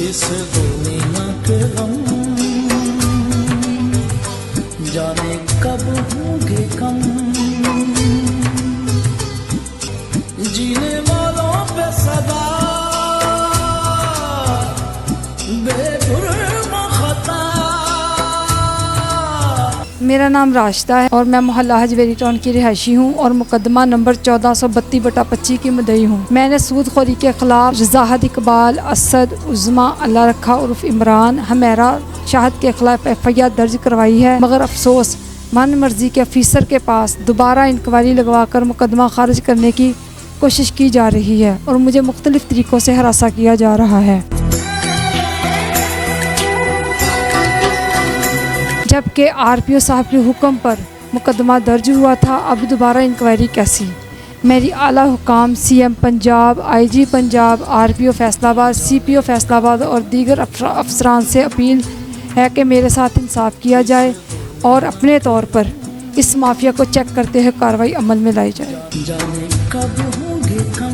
इस दुनिया के गम जाने कब होंगे कम, जीने वालों पे सदा बेजुर्म खता। मेरा नाम राशिदा है और मैं मोहल्ला हजवेरी टाउन की रिहायशी हूँ और मुकदमा नंबर 1432/25 की मुद्दई हूँ। मैंने सूदखोरी के खिलाफ रज़ाहद इकबाल, असद, उज़मा, अल्लाह रखा उर्फ इमरान, हमेरा शाहद के खिलाफ FIR दर्ज करवाई है, मगर अफसोस मन मर्जी के अफीसर के पास दोबारा इंक्वायरी लगवाकर मुकदमा खारिज करने की कोशिश की जा रही है और मुझे मुख्तलिफ तरीक़ों से हरासा किया जा रहा है। जबकि RPO साहब के हुक्म पर मुकदमा दर्ज हुआ था, अब दोबारा इंक्वायरी कैसी? मेरी आला हुकाम CM Punjab, IG Punjab, RPO Faisalabad, CPO Faisalabad और दीगर अफसरान से अपील है कि मेरे साथ इंसाफ किया जाए और अपने तौर पर इस माफिया को चेक करते हुए कार्रवाई अमल में लाई जाए। जाने कब होंगे कम।